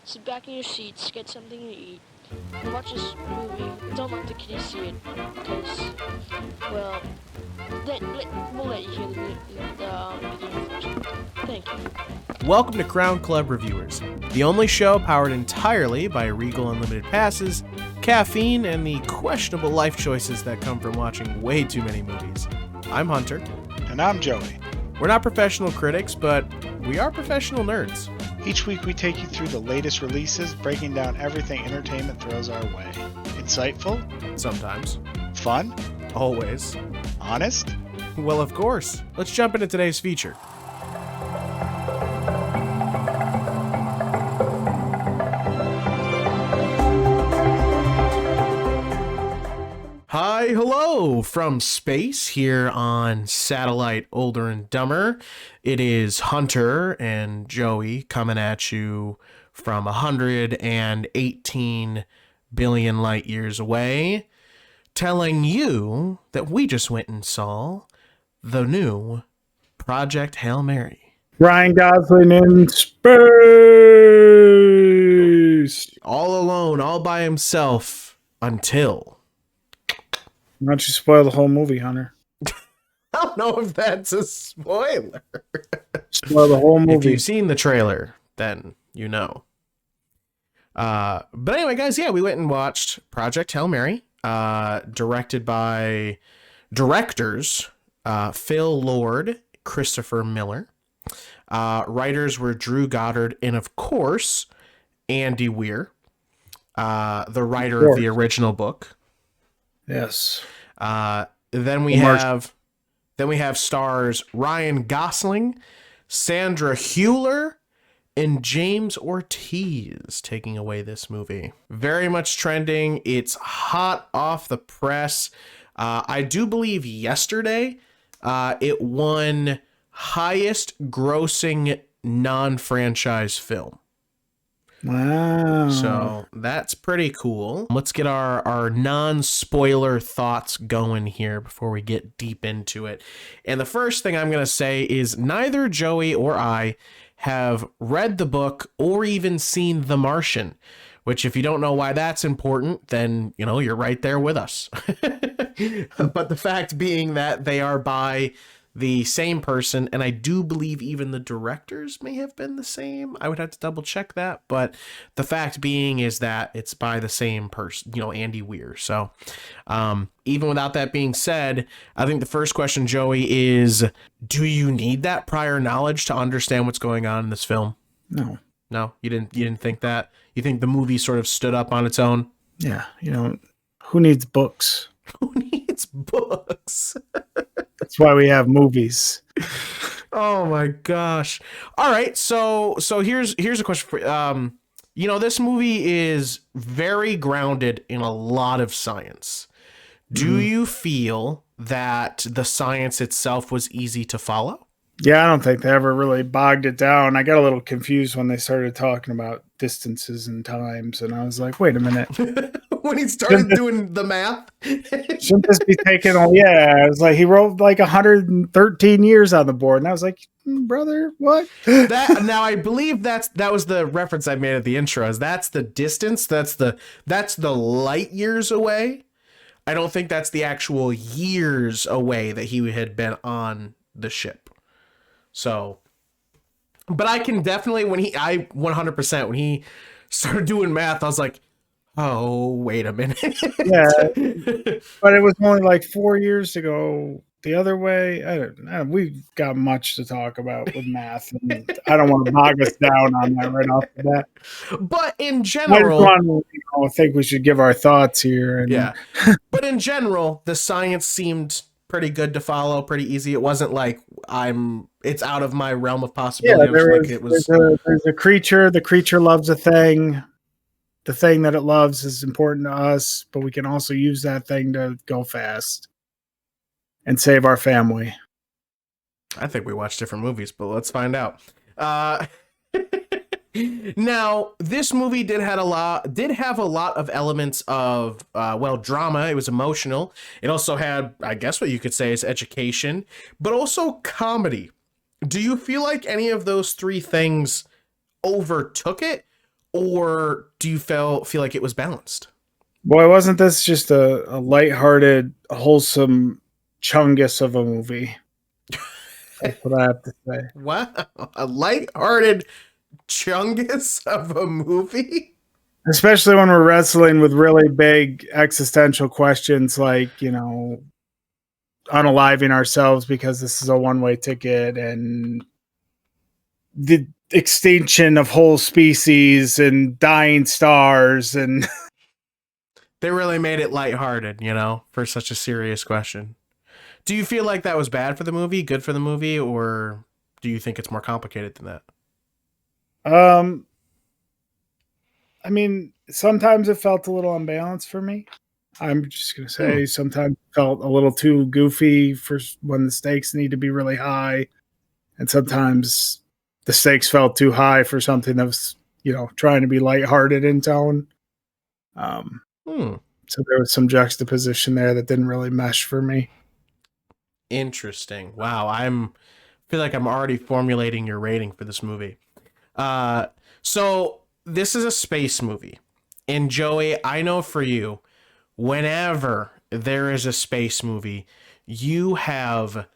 sit back in your seats, get something to eat, and watch this movie. Don't let the kiddies see it, because, well, we'll let you hear the beginning first. Thank you. Welcome to Crown Club Reviewers, the only show powered entirely by Regal Unlimited passes, caffeine, and the questionable life choices that come from watching way too many movies. I'm Hunter. And I'm Joey. We're not professional critics, but we are professional nerds. Each week we take you through the latest releases, breaking down everything entertainment throws our way. Insightful? Sometimes. Fun? Always. Honest? Well, of course. Let's jump into today's feature. Hi, hello from space here on satellite OlderNDumber. It is Hunter and Joey coming at you from 118 billion light years away, telling you that we just went and saw the new Project Hail Mary. Ryan Gosling in space! All alone, all by himself, until... Why don't you spoil the whole movie, Hunter? I don't know if that's a spoiler. Spoil the whole movie. If you've seen the trailer, then you know. But anyway, guys, yeah, we went and watched Project Hail Mary, directed by directors Phil Lord, Christopher Miller. Writers were Drew Goddard and, of course, Andy Weir, the writer of the original book. Yes. Then we have stars Ryan Gosling, Sandra Hüller, and James Ortiz taking away this movie. Very much trending. It's hot off the press. I do believe yesterday it won highest grossing non-franchise film. Wow. So that's pretty cool. Let's get our non-spoiler thoughts going here before we get deep into it. And the first thing I'm going to say is neither Joey or I have read the book or even seen The Martian, which if you don't know why that's important, then, you know, you're right there with us. But the fact being that they are by the same person, and I do believe even the directors may have been the same. I would have to double check that, but the fact being is that it's by the same person, you know, Andy Weir. So even without that being said, I think the first question, Joey, is do you need that prior knowledge to understand what's going on in this film? No. No, you didn't think that? You think the movie sort of stood up on its own? Yeah, you know, who needs books? Who needs books? That's why we have movies. Oh my gosh. All right, so here's a question for you know, this movie is very grounded in a lot of science. Do you feel that the science itself was easy to follow? Yeah, I don't think they ever really bogged it down. I got a little confused when they started talking about distances and times, and I was like, wait a minute. When he started doing the math? Shouldn't this be taken? Oh, yeah. I was like, he wrote like 113 years on the board, and I was like, brother, what? Now I believe that was the reference I made at the intro. Is that's the distance? That's the light years away. I don't think that's the actual years away that he had been on the ship. So, but I can definitely, 100%, when he started doing math, I was like, oh, wait a minute. Yeah, but it was only like 4 years to go the other way. I don't, we've got much to talk about with math, and I don't want to bog us down on that right off the bat. But in general, I think we should give our thoughts here. And, yeah. But in general, the science seemed pretty good to follow, pretty easy. It wasn't like it's out of my realm of possibility. Yeah, there's a creature. The creature loves a thing. The thing that it loves is important to us, but we can also use that thing to go fast and save our family. I think we watched different movies, but let's find out. Now, this movie did have a lot of elements of drama. It was emotional. It also had, I guess what you could say is education, but also comedy. Do you feel like any of those three things overtook it? or do you feel like it was balanced? Boy, wasn't this just a lighthearted, wholesome chungus of a movie? That's what I have to say. Wow, a lighthearted chungus of a movie. Especially when we're wrestling with really big existential questions like, unaliving ourselves because this is a one-way ticket, and the extinction of whole species and dying stars, and They really made it lighthearted, for such a serious question. Do you feel like that was bad for the movie, good for the movie, or do you think it's more complicated than that? I mean, sometimes it felt a little unbalanced for me. I'm just going to say sometimes it felt a little too goofy for when the stakes need to be really high. And sometimes the stakes felt too high for something that was, trying to be lighthearted in tone. So there was some juxtaposition there that didn't really mesh for me. Interesting. Wow. Feel like I'm already formulating your rating for this movie. So this is a space movie. And Joey, I know for you, whenever there is a space movie, you have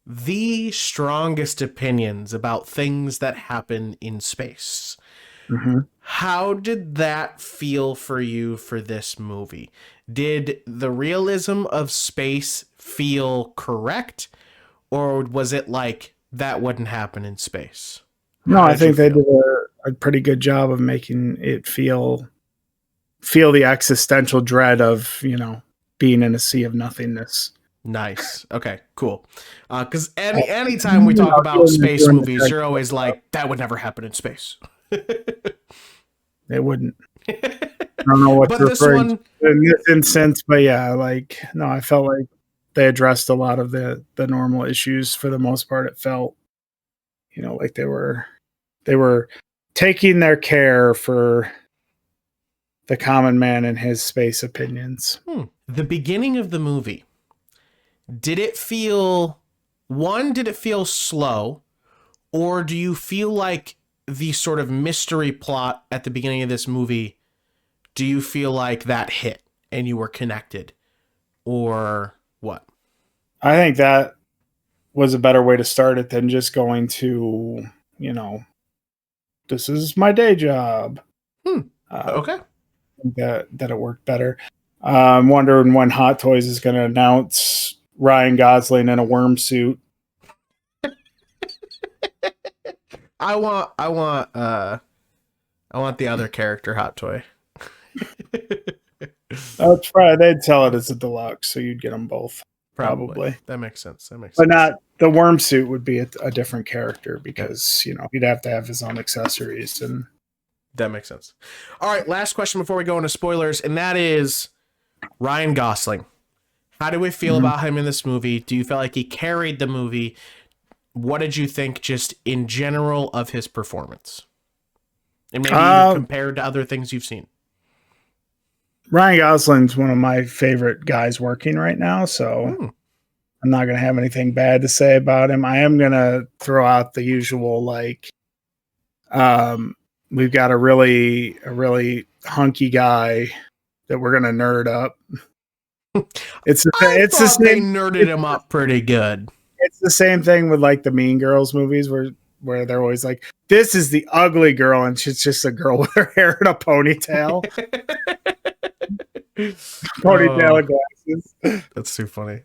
the strongest opinions about things that happen in space. Mm-hmm. How did that feel for you for this movie? Did the realism of space feel correct, or was it like that wouldn't happen in space? No, I think they did a pretty good job of making it feel the existential dread of, being in a sea of nothingness. Nice. Okay, cool. Because anytime we talk about space movies, you're always like, that would never happen in space. They wouldn't. I don't know what to refer to in this instance, but yeah, no, I felt like they addressed a lot of the normal issues for the most part. It felt, like they were taking their care for the common man and his space opinions. The beginning of the movie, did it feel slow, or do you feel like the sort of mystery plot at the beginning of this movie, do you feel like that hit and you were connected, or what? I think that was a better way to start it than just going to, this is my day job. Okay. That it worked better. I'm wondering when Hot Toys is going to announce Ryan Gosling in a worm suit. I want the other character Hot Toy. That's right. They'd sell it as a deluxe, so you'd get them both. Probably. That makes sense. But not the worm suit would be a different character because he'd have to have his own accessories, and that makes sense. All right, last question before we go into spoilers, and that is Ryan Gosling. How do we feel about him in this movie? Do you feel like he carried the movie? What did you think just in general of his performance? And maybe even compared to other things you've seen. Ryan Gosling's one of my favorite guys working right now, so I'm not going to have anything bad to say about him. I am going to throw out the usual, we've got a really hunky guy that we're going to nerd up. It's the same. They nerded him up pretty good. It's the same thing with the Mean Girls movies where they're always like, this is the ugly girl, and she's just a girl with her hair in a ponytail. Ponytail and glasses. That's too funny.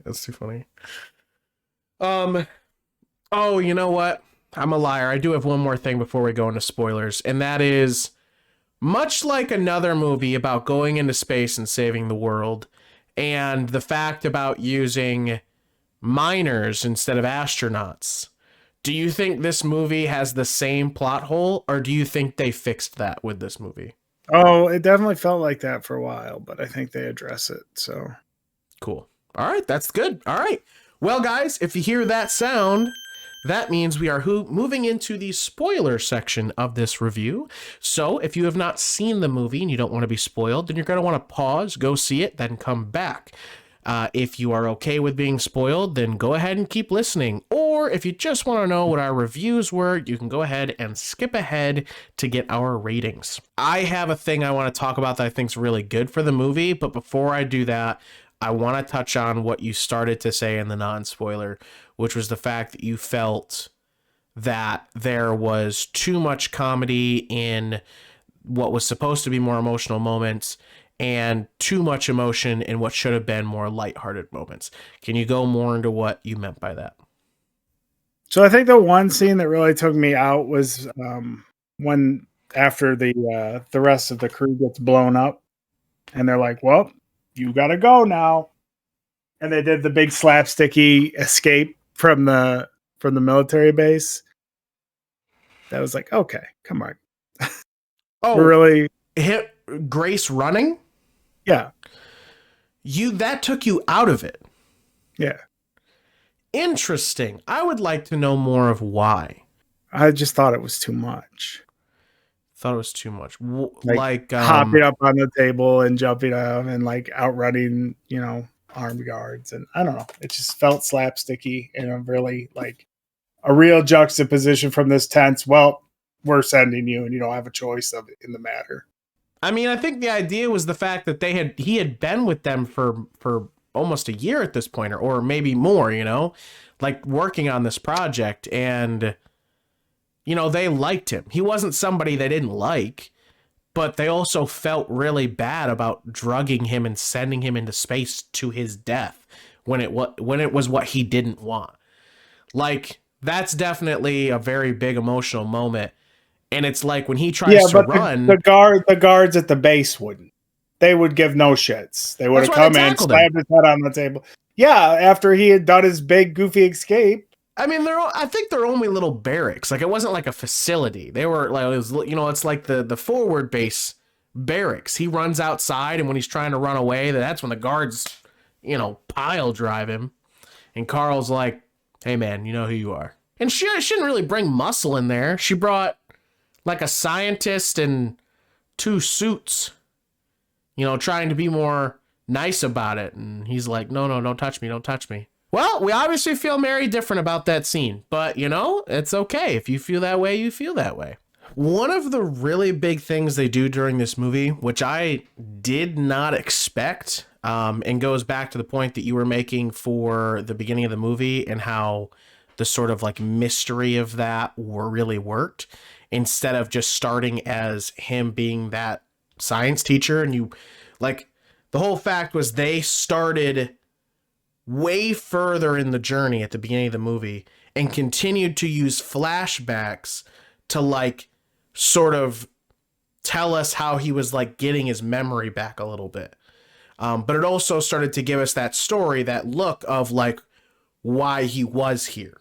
Oh, you know what? I'm a liar. I do have one more thing before we go into spoilers, and that is, much like another movie about going into space and saving the world, and the fact about using miners instead of astronauts, do you think this movie has the same plot hole, or do you think they fixed that with this movie? Oh, it definitely felt like that for a while, but I think they address it, so. Cool. All right, that's good. All right. Well, guys, if you hear that sound, that means we are moving into the spoiler section of this review. So if you have not seen the movie and you don't want to be spoiled, then you're going to want to pause, go see it, then come back. If you are okay with being spoiled, then go ahead and keep listening. Or Or if you just want to know what our reviews were, you can go ahead and skip ahead to get our ratings. I have a thing I want to talk about that I think is really good for the movie, but before I do that, I want to touch on what you started to say in the non-spoiler, which was the fact that you felt that there was too much comedy in what was supposed to be more emotional moments and too much emotion in what should have been more lighthearted moments. Can you go more into what you meant by that? So I think the one scene that really took me out was when after the rest of the crew gets blown up, and they're like, "Well, you gotta go now," and they did the big slapsticky escape from the military base. That was like, okay, come on, Oh, we're really, hit Grace running? yeah, That took you out of it. yeah. Interesting. I would like to know more of why. I just thought it was too much. Thought it was too much. Hopping up on the table and jumping up and like outrunning, armed guards. And I don't know. It just felt slapsticky and a really like a real juxtaposition from this tense. Well, we're sending you and you don't have a choice in the matter. I mean, I think the idea was the fact that he had been with them for almost a year at this point, or maybe more, like working on this project, and they liked him. He wasn't somebody they didn't like, but they also felt really bad about drugging him and sending him into space to his death when it was what he didn't want. Like, that's definitely a very big emotional moment. And it's like when he tries to run, the guards at the base wouldn't. They would give no shits. They would have come in, slammed his head on the table. Yeah, after he had done his big goofy escape. I mean, I think they're only little barracks. Like, it wasn't like a facility. They were like, it's like the forward base barracks. He runs outside, and when he's trying to run away, that's when the guards, pile drive him. And Carl's like, "Hey man, you know who you are." And she didn't really bring muscle in there. She brought like a scientist and 2 suits, trying to be more nice about it. And he's like, no, don't touch me. Don't touch me. Well, we obviously feel very different about that scene, but it's okay. If you feel that way, you feel that way. One of the really big things they do during this movie, which I did not expect, and goes back to the point that you were making for the beginning of the movie and how the sort of like mystery of that really worked, instead of just starting as him being that science teacher. And the whole fact was they started way further in the journey at the beginning of the movie and continued to use flashbacks to like sort of tell us how he was like getting his memory back a little bit. But it also started to give us that story, that look of like why he was here.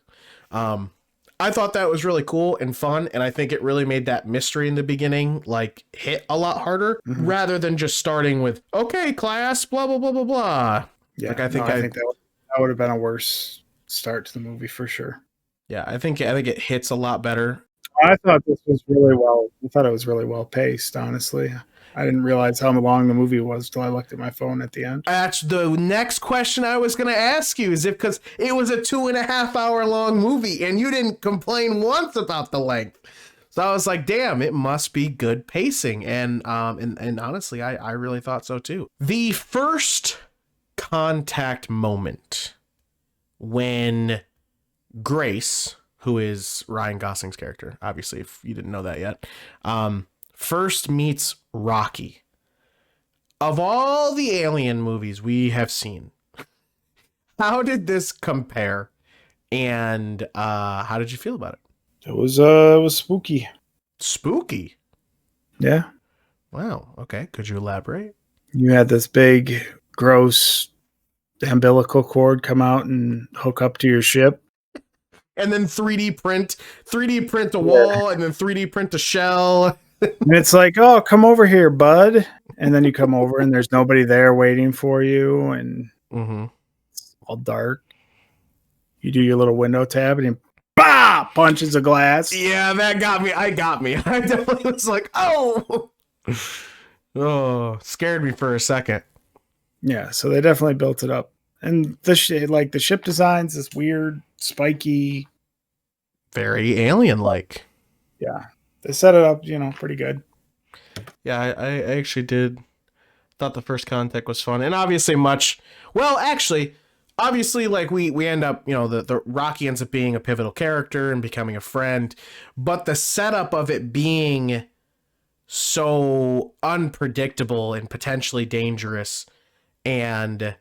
I thought that was really cool and fun, and I think it really made that mystery in the beginning like hit a lot harder, rather than just starting with, "Okay, class, blah blah blah blah blah." Yeah, I think that would have been a worse start to the movie for sure. Yeah, I think it hits a lot better. I thought this was really well. I thought it was really well paced. Honestly, I didn't realize how long the movie was till I looked at my phone at the end. That's the next question I was going to ask you, is because it was a 2.5 hour long movie and you didn't complain once about the length. So I was like, damn, it must be good pacing. And honestly, I really thought so too. The first contact moment when Grace, who is Ryan Gosling's character, obviously, if you didn't know that yet, first meets Rocky. Of all the Alien movies we have seen, how did this compare? And how did you feel about it? It was spooky. Spooky? Yeah. Wow. Okay. Could you elaborate? You had this big, gross umbilical cord come out and hook up to your ship. And then 3D print a wall, and then 3D print a shell. And it's like, "Oh, come over here, bud." And then you come over and there's nobody there waiting for you, and it's all dark. You do your little window tab and punches a glass. Yeah, that got me. I definitely was like, oh, scared me for a second. Yeah, so they definitely built it up. And the ship designs, this weird, spiky Very alien-like. Yeah, they set it up, pretty good. Yeah, I actually did. Thought the first contact was fun, and obviously obviously, like we end up, the Rocky ends up being a pivotal character and becoming a friend, but the setup of it being so unpredictable and potentially dangerous, and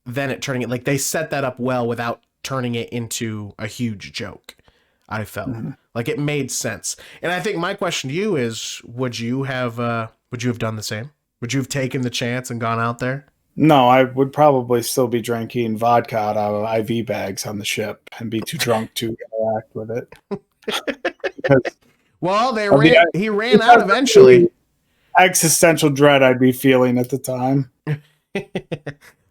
then it turning it, like, they set that up well without turning it into a huge joke. I felt like it made sense, and I think my question to you is: would you have done the same? Would you have taken the chance and gone out there? No, I would probably still be drinking vodka out of IV bags on the ship and be too drunk to interact with it. Because Well, he ran because out of eventually. the existential dread I'd be feeling at the time.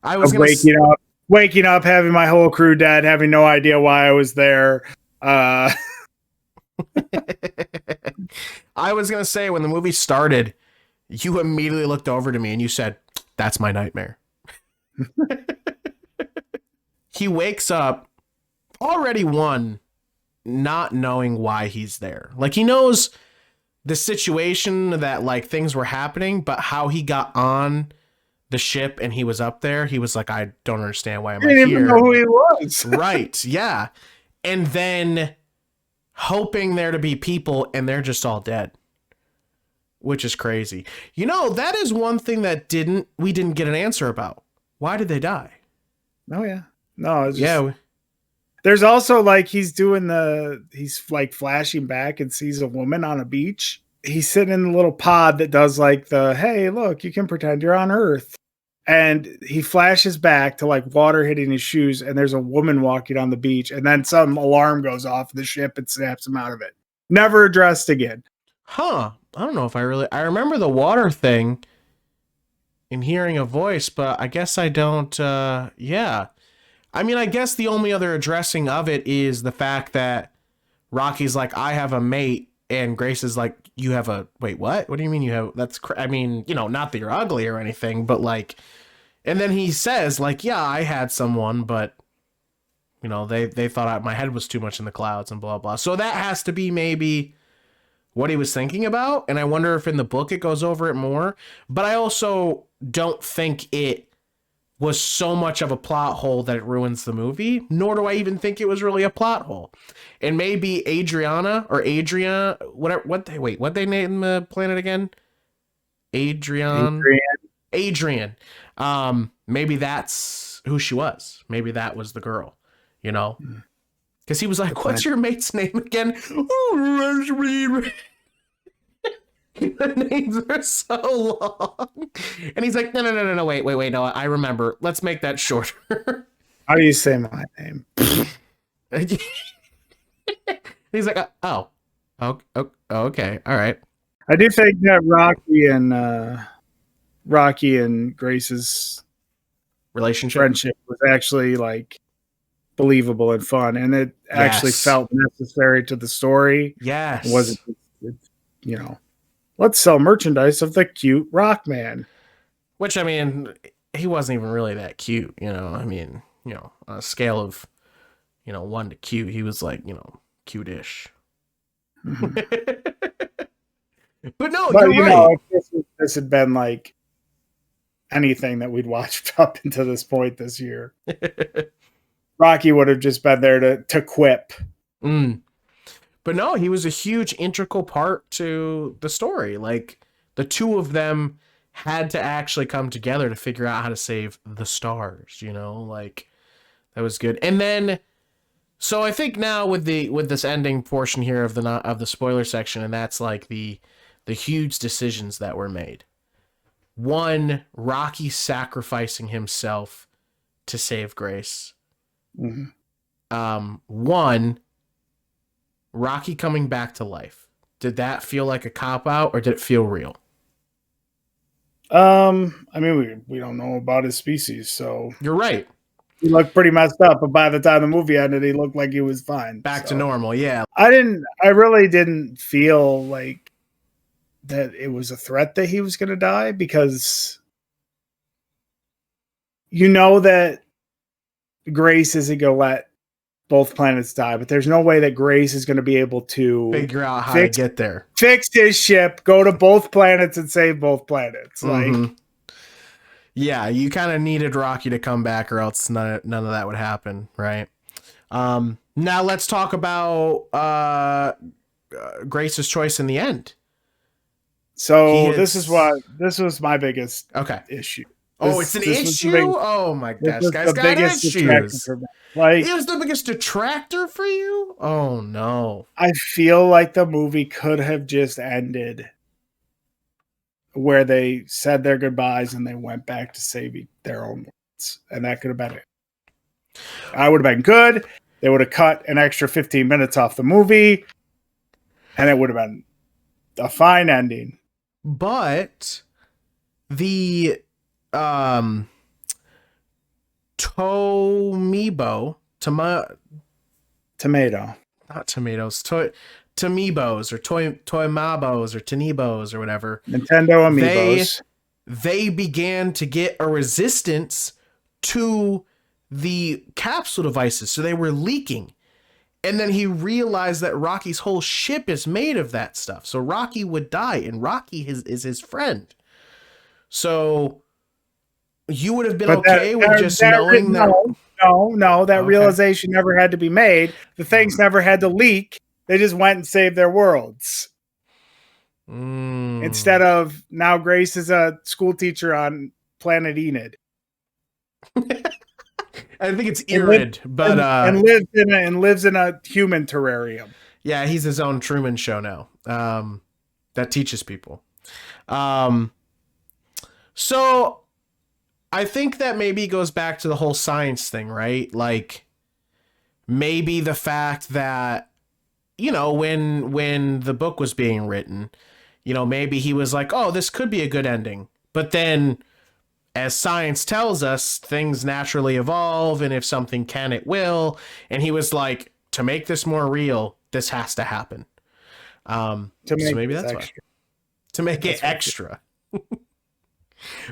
I was Of gonna waking up, having my whole crew dead, having no idea why I was there. I was gonna say, when the movie started, you immediately looked over to me and you said, "That's my nightmare." He wakes up already, not knowing why he's there. Like, he knows the situation, that like things were happening, but how he got on the ship and he was up there, he was like, I don't understand, why am I didn't here? even know who he was. Right, yeah. And then hoping there to be people, and they're just all dead, which is crazy. That is one thing that we didn't get an answer about. Why did they die? Oh yeah, no, it's just, Yeah. There's also like he's like flashing back and sees a woman on a beach. He's sitting in the little pod that does like hey, look, you can pretend you're on Earth. And he flashes back to like water hitting his shoes, and there's a woman walking on the beach, and then some alarm goes off the ship and snaps him out of it. Never addressed again. Huh. I don't know if I remember the water thing and hearing a voice, but I guess I don't. Yeah. I mean, I guess the only other addressing of it is the fact that Rocky's like, I have a mate, and Grace is like, you have a, wait, what? What do you mean you have, I mean, not that you're ugly or anything, but like, and then he says like, yeah, I had someone, but they thought my head was too much in the clouds and blah, blah. So that has to be maybe what he was thinking about. And I wonder if in the book it goes over it more, but I also don't think it was so much of a plot hole that it ruins the movie, nor do I even think it was really a plot hole. And maybe Adriana or Adria, whatever, what'd they name the planet again? Adrian. Maybe that's who she was. Maybe that was the girl, because he was like, what's your mate's name again? The names are so long. And he's like, no, wait, no, I remember. Let's make that shorter. How do you say my name? He's like, oh, okay, all right. I do think that Rocky and Grace's friendship was actually like believable and fun, and it actually felt necessary to the story. Yes. It wasn't, let's sell merchandise of the cute rock man. Which, I mean, he wasn't even really that cute, I mean, on a scale of, 1 to cute, he was like, cute-ish. Mm-hmm. But no, you're right. If this had been like anything that we'd watched up until this point this year, Rocky would have just been there to quip. But no, he was a huge integral part to the story. Like, the two of them had to actually come together to figure out how to save the stars, like, that was good. And then, so I think now with this ending portion here of the spoiler section, and that's like the huge decisions that were made. One, Rocky sacrificing himself to save Grace. Mm-hmm. One, Rocky coming back to life. Did that feel like a cop-out, or did it feel real? I mean, we don't know about his species, so you're right. He looked pretty messed up, but by the time the movie ended, he looked like he was fine. Back to normal, yeah. I really didn't feel like that it was a threat that he was going to die, because that Grace isn't going to let both planets die, but there's no way that Grace is going to be able to Figure out how to get there. Fix his ship, go to both planets, and save both planets. Like, yeah, you kind of needed Rocky to come back, or else none of that would happen, right? Now let's talk about Grace's choice in the end. So this was my biggest It's issue. an issue? Oh my gosh, guys got issues. Like, it was the biggest detractor for you? Oh no. I feel like the movie could have just ended where they said their goodbyes and they went back to saving their own worlds. And that could have been it. I would have been good. They would have cut an extra 15 minutes off the movie, and it would have been a fine ending. But the Tomeebo, tomato, not tomatoes, Tomeebos or Toymabos or Tenebos or whatever. Nintendo Amiibos. They began to get a resistance to the capsule devices, so they were leaking. And then he realized that Rocky's whole ship is made of that stuff. So Rocky would die, and Rocky is his friend. So you would have been with just knowing that. No, that realization never had to be made. The things never had to leak. They just went and saved their worlds. Instead of now Grace is a school teacher on planet Enid. I think it's Irid, but and lives in a human terrarium. Yeah, he's his own Truman Show now. That teaches people. So I think that maybe goes back to the whole science thing, right? Like maybe the fact that, you know, when the book was being written, you know, maybe he was like, oh, this could be a good ending. But then, as science tells us, things naturally evolve, and if something can, it will. And he was like, to make this more real, this has to happen. So maybe that's why. To make it extra.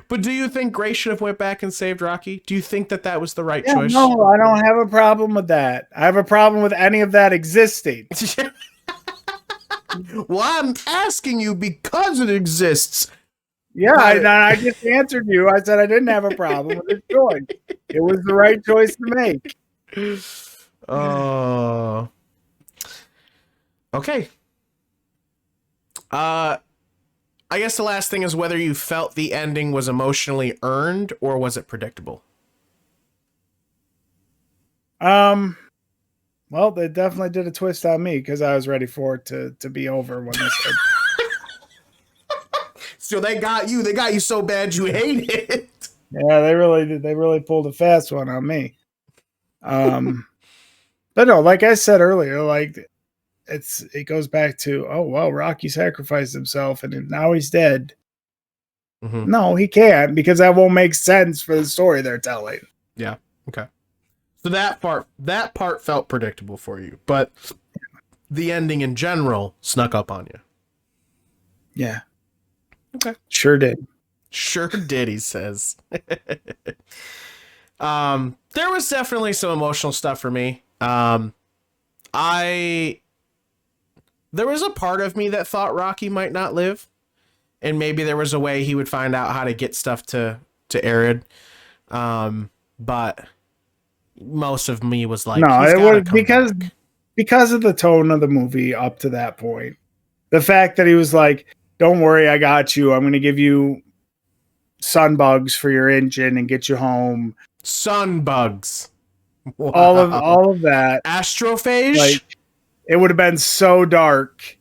But do you think Grace should have went back and saved Rocky? Do you think that was the right choice? No, I don't have a problem with that. I have a problem with any of that existing. Well, I'm asking you because it exists. Yeah, I just answered you. I said I didn't have a problem with his choice. It was the right choice to make. Oh. Okay. I guess the last thing is whether you felt the ending was emotionally earned or was it predictable? Well, they definitely did a twist on me because I was ready for it to be over when they said. So they got you. They got you so bad you hate it. Yeah, they really did. They really pulled a fast one on me. But no, like I said earlier, like it goes back to, oh well, Rocky sacrificed himself and now he's dead. Mm-hmm. No, he can't, because that won't make sense for the story they're telling. Yeah. Okay. So that part felt predictable for you, but the ending in general snuck up on you. Yeah. Okay. Sure did. Sure did, he says. There was definitely some emotional stuff for me. There was a part of me that thought Rocky might not live, and maybe there was a way he would find out how to get stuff to Arid. But most of me was like, no, it was because of the tone of the movie up to that point. The fact that he was like, don't worry, I got you. I'm going to give you sun bugs for your engine and get you home. Sun bugs. Wow. All of that. Astrophage? Like, it would have been so dark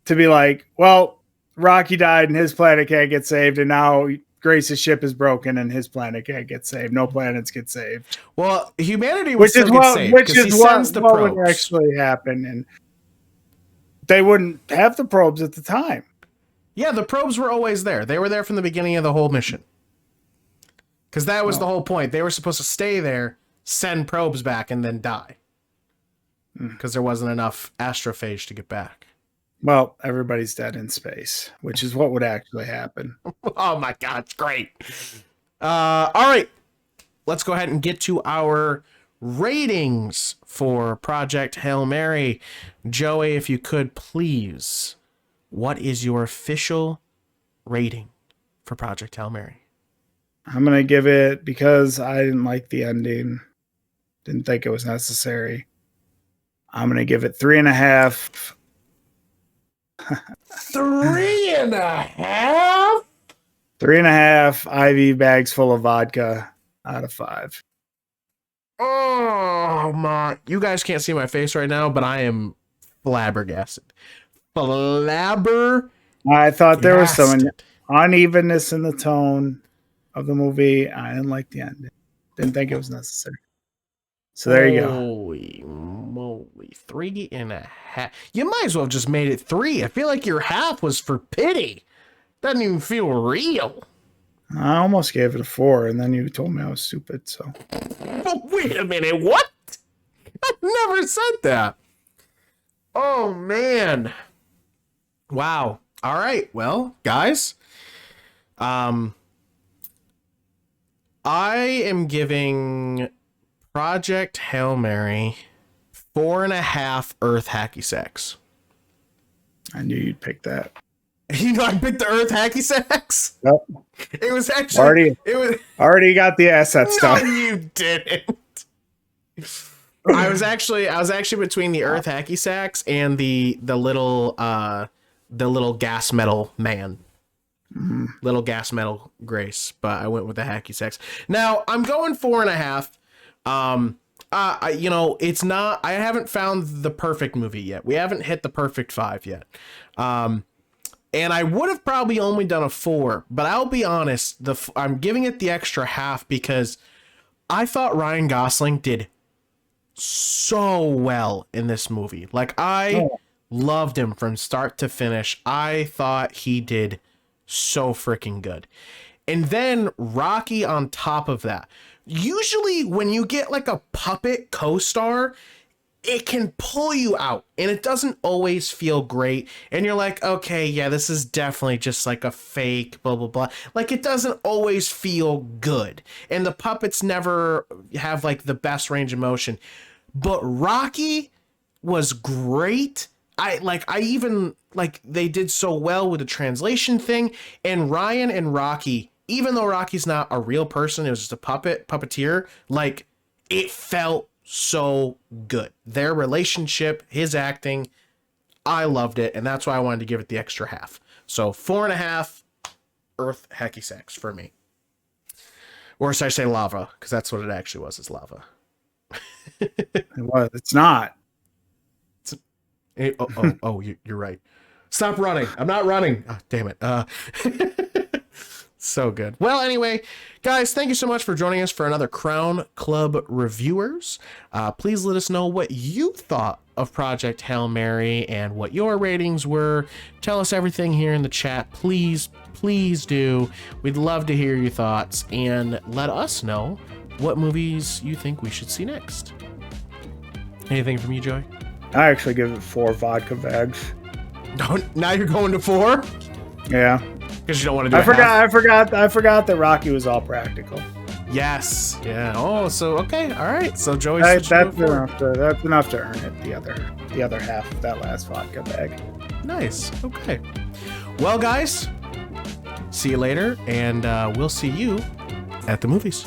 to be like, well, Rocky died and his planet can't get saved, and now Grace's ship is broken and his planet can't get saved. No planets get saved. Well, humanity would still get saved. Which is what would actually happen, and they wouldn't have the probes at the time. Yeah, the probes were always there. They were there from the beginning of the whole mission. Because that was the whole point. They were supposed to stay there, send probes back, and then die. Because there wasn't enough astrophage to get back. Well, everybody's dead in space, which is what would actually happen. Oh my God, it's great. All right. Let's go ahead and get to our ratings for Project Hail Mary. Joey, if you could please, what is your official rating for Project Hail Mary? I'm going to give it, because I didn't like the ending, didn't think it was necessary, I'm going to give it 3.5. 3.5? 3.5 IV bags full of vodka out of 5. Oh my! You guys can't see my face right now, but I am flabbergasted. I thought there was some unevenness in the tone of the movie. I didn't like the ending. Didn't think it was necessary. So there you go. Holy moly. 3.5. You might as well have just made it 3. I feel like your half was for pity. Doesn't even feel real. I almost gave it a 4, and then you told me I was stupid. So, But wait a minute, what? I never said that. Oh man. Wow. All right. Well, guys, I am giving Project Hail Mary 4.5 Earth Hacky Sacks. I knew you'd pick that. You know, I picked the Earth Hacky Sacks. Yep. It was actually already got the assets No, done. you didn't. I was actually between the Earth Hacky Sacks and the little gas metal man. Mm-hmm. Little gas metal Grace, but I went with the Hacky Sacks. Now I'm going 4.5. You know, it's not. I haven't found the perfect movie yet. We haven't hit the perfect 5 yet. And I would have probably only done a 4, but I'll be honest. I'm giving it the extra half because I thought Ryan Gosling did so well in this movie. Like, I loved him from start to finish. I thought he did so freaking good. And then Rocky on top of that. Usually when you get like a puppet co-star, it can pull you out and it doesn't always feel great. And you're like, okay, yeah, this is definitely just like a fake, blah, blah, blah. Like, it doesn't always feel good. And the puppets never have like the best range of motion. But Rocky was great. They did so well with the translation thing. And Ryan and Rocky, even though Rocky's not a real person, it was just a puppeteer, like, it felt so good. Their relationship, his acting, I loved it, and that's why I wanted to give it the extra half. So 4.5 Earth Hacky Sacks for me. Or should I say lava? Because that's what it actually was, is lava. It's not. You're right. Stop running. I'm not running. Oh, damn it. So good. Well, anyway, guys, thank you so much for joining us for another Crown Club Reviewers. Please let us know what you thought of Project Hail Mary and what your ratings were. Tell us everything here in the chat. Please do. We'd love to hear your thoughts, and let us know what movies you think we should see next. Anything from you, Joey? I actually give it 4 vodka bags. No, now you're going to 4? Yeah. Because you don't want to do I forgot that Rocky was all practical. Yes. Yeah. Oh, so okay. All right. So Joey's That's enough to earn it. The other half of that last vodka bag. Nice. Okay. Well, guys, see you later, and we'll see you at the movies.